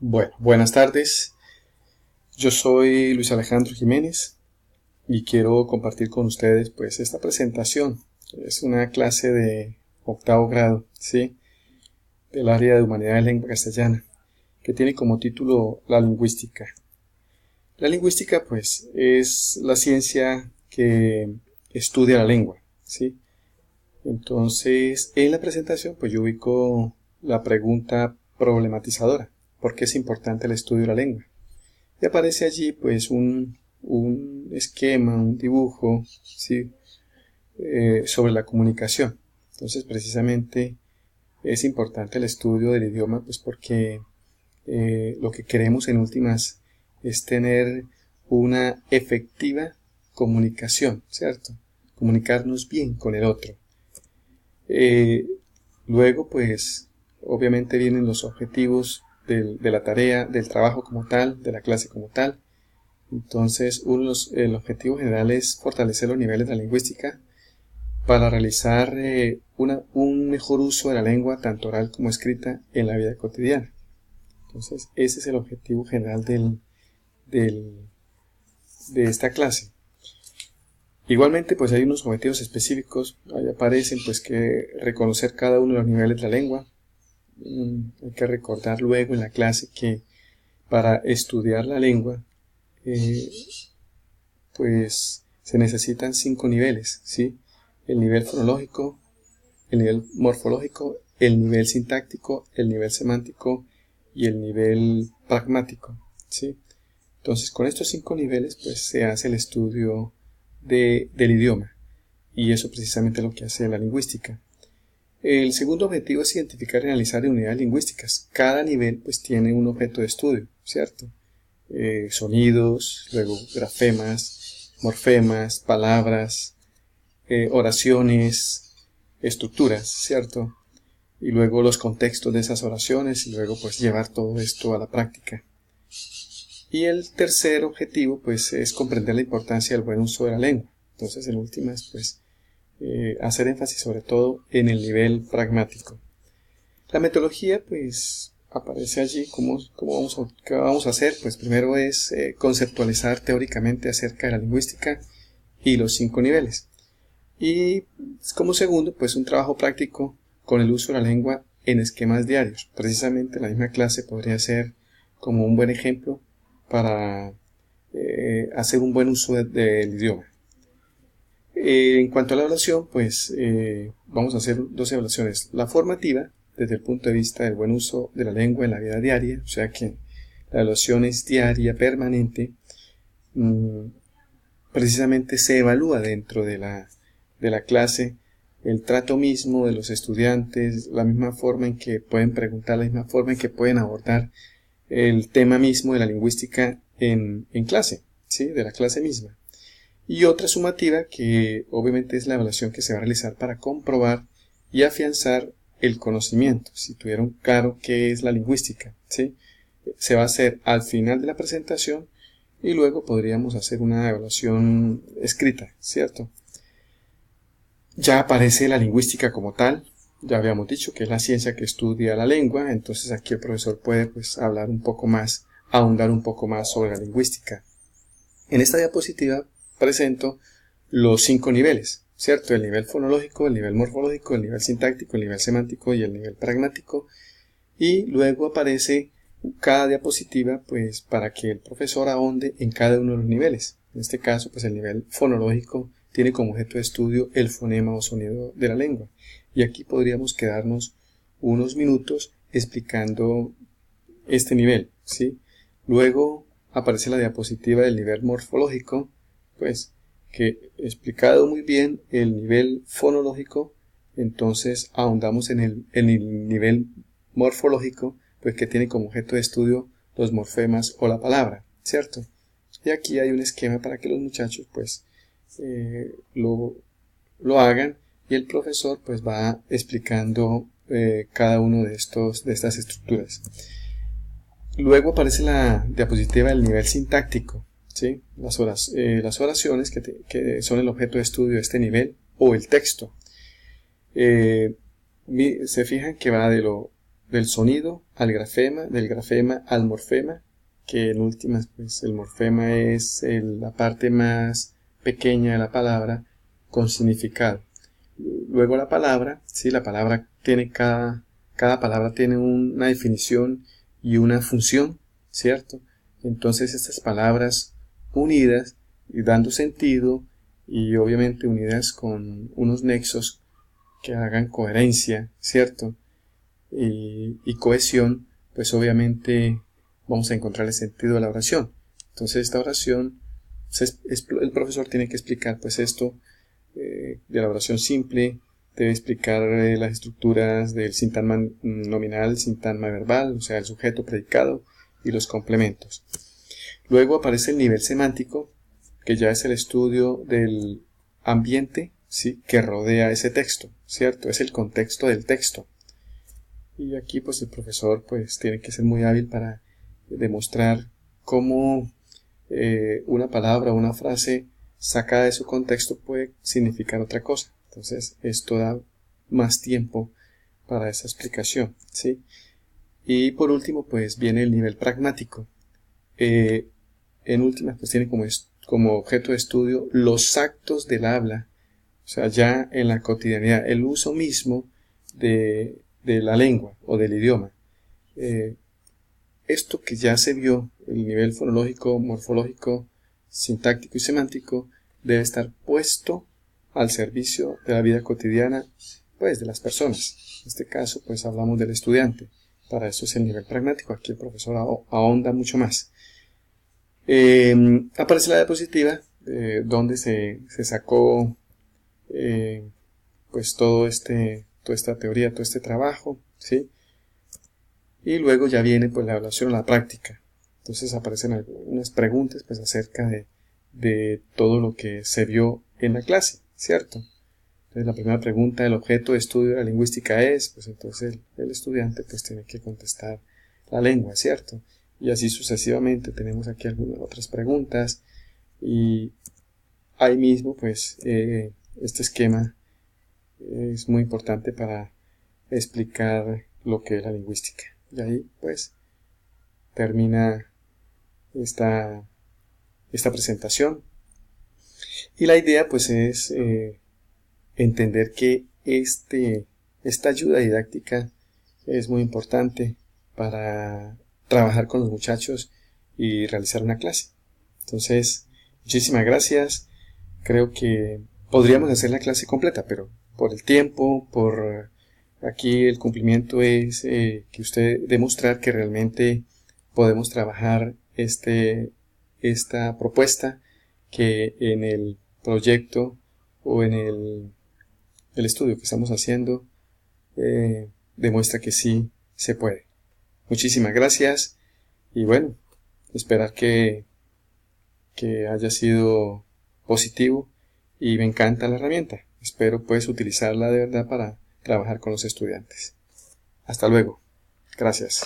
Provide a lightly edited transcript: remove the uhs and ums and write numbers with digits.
Bueno, buenas tardes. Yo soy Luis Alejandro Jiménez y quiero compartir con ustedes pues esta presentación. Es una clase de octavo grado, ¿sí? Del área de Humanidad de Lengua Castellana, que tiene como título la lingüística. La lingüística pues es la ciencia que estudia la lengua, ¿sí? Entonces, en la presentación pues yo ubico la pregunta problematizadora. ¿Por qué es importante el estudio de la lengua? Y aparece allí pues un esquema, un dibujo, ¿sí? Sobre la comunicación. Entonces precisamente es importante el estudio del idioma pues porque lo que queremos en últimas es tener una efectiva comunicación, ¿cierto? Comunicarnos bien con el otro. Eh, Luego pues obviamente vienen los objetivos de la tarea, del trabajo como tal, de la clase como tal. Entonces, el objetivo general es fortalecer los niveles de la lingüística para realizar un mejor uso de la lengua, tanto oral como escrita, en la vida cotidiana. Entonces, ese es el objetivo general de esta clase. Igualmente, pues hay unos objetivos específicos. Ahí aparecen, pues, que reconocer cada uno de los niveles de la lengua. Hay que recordar luego en la clase que para estudiar la lengua, pues se necesitan 5 niveles, ¿sí? El nivel fonológico, el nivel morfológico, el nivel sintáctico, el nivel semántico y el nivel pragmático, ¿sí? Entonces, con estos 5 niveles, pues se hace el estudio del idioma, y eso precisamente es lo que hace la lingüística. El segundo objetivo es identificar y analizar unidades lingüísticas. Cada nivel, pues, tiene un objeto de estudio, ¿cierto? Sonidos, luego grafemas, morfemas, palabras, oraciones, estructuras, ¿cierto? Y luego los contextos de esas oraciones y luego pues llevar todo esto a la práctica. Y el tercer objetivo pues es comprender la importancia del buen uso de la lengua. Entonces en últimas pues hacer énfasis sobre todo en el nivel pragmático. La metodología pues aparece allí. ¿Qué vamos a hacer? Pues primero es conceptualizar teóricamente acerca de la lingüística y los 5 niveles. Y como segundo, pues un trabajo práctico con el uso de la lengua en esquemas diarios. Precisamente la misma clase podría ser como un buen ejemplo para hacer un buen uso del idioma. En cuanto a la evaluación, pues vamos a hacer 2 evaluaciones. La formativa, desde el punto de vista del buen uso de la lengua en la vida diaria, o sea que la evaluación es diaria, permanente. Precisamente se evalúa dentro de la clase el trato mismo de los estudiantes, la misma forma en que pueden preguntar, la misma forma en que pueden abordar el tema mismo de la lingüística en clase, ¿sí? De la clase misma. Y otra sumativa que obviamente es la evaluación que se va a realizar para comprobar y afianzar el conocimiento, si tuvieron claro qué es la lingüística, ¿sí? Se va a hacer al final de la presentación y luego podríamos hacer una evaluación escrita, ¿cierto? Ya aparece la lingüística como tal. Ya habíamos dicho que es la ciencia que estudia la lengua, entonces aquí el profesor puede pues hablar un poco más, ahondar un poco más sobre la lingüística. En esta diapositiva presento los 5 niveles, ¿cierto? El nivel fonológico, el nivel morfológico, el nivel sintáctico, el nivel semántico y el nivel pragmático. Y luego aparece cada diapositiva pues para que el profesor ahonde en cada uno de los niveles. En este caso pues el nivel fonológico tiene como objeto de estudio el fonema o sonido de la lengua, y aquí podríamos quedarnos unos minutos explicando este nivel, ¿sí? Luego aparece la diapositiva del nivel morfológico, pues que explicado muy bien el nivel fonológico, entonces ahondamos en el nivel morfológico, pues que tiene como objeto de estudio los morfemas o la palabra, ¿cierto? Y aquí hay un esquema para que los muchachos pues lo hagan, y el profesor pues va explicando cada uno de estas estructuras. Luego aparece la diapositiva del nivel sintáctico, ¿sí? Las oraciones que son el objeto de estudio de este nivel, o el texto. Se fijan que va de del sonido al grafema, del grafema al morfema, que en últimas pues el morfema es la parte más pequeña de la palabra con significado. Luego la palabra, ¿sí? La palabra tiene cada palabra tiene una definición y una función, ¿cierto? Entonces estas palabras unidas y dando sentido y obviamente unidas con unos nexos que hagan coherencia, ¿cierto? Y cohesión, pues obviamente vamos a encontrar el sentido de la oración. Entonces esta oración, el profesor tiene que explicar pues esto de la oración simple, debe explicar las estructuras del sintagma nominal, sintagma verbal, o sea, el sujeto, predicado y los complementos. Luego aparece el nivel semántico, que ya es el estudio del ambiente, ¿sí?, que rodea ese texto, ¿cierto? Es el contexto del texto. Y aquí pues el profesor pues tiene que ser muy hábil para demostrar cómo una palabra o una frase sacada de su contexto puede significar otra cosa. Entonces esto da más tiempo para esa explicación, ¿sí? Y por último pues viene el nivel pragmático. En últimas pues tiene como objeto de estudio los actos del habla, o sea, ya en la cotidianidad, el uso mismo de la lengua o del idioma. Esto que ya se vio, el nivel fonológico, morfológico, sintáctico y semántico, debe estar puesto al servicio de la vida cotidiana, pues, de las personas. En este caso, pues, hablamos del estudiante. Para eso es el nivel pragmático. Aquí el profesor ahonda mucho más. Aparece la diapositiva, donde se sacó, pues, toda esta teoría, todo este trabajo, ¿sí? Y luego ya viene pues la evaluación, la práctica. Entonces aparecen algunas preguntas pues acerca de todo lo que se vio en la clase, ¿cierto? Entonces la primera pregunta, el objeto de estudio de la lingüística es, pues entonces el estudiante pues tiene que contestar la lengua, ¿cierto? Y así sucesivamente tenemos aquí algunas otras preguntas y ahí mismo pues este esquema es muy importante para explicar lo que es la lingüística. Y ahí pues termina esta presentación. Y la idea pues es entender que esta ayuda didáctica es muy importante para trabajar con los muchachos y realizar una clase. Entonces, muchísimas gracias. Creo que podríamos hacer la clase completa, pero por el tiempo, por aquí el cumplimiento es que usted demostrar que realmente podemos trabajar esta propuesta que en el proyecto o en el estudio que estamos haciendo demuestra que sí se puede. Muchísimas gracias y bueno, esperar que haya sido positivo y me encanta la herramienta. Espero pues utilizarla de verdad para trabajar con los estudiantes. Hasta luego. Gracias.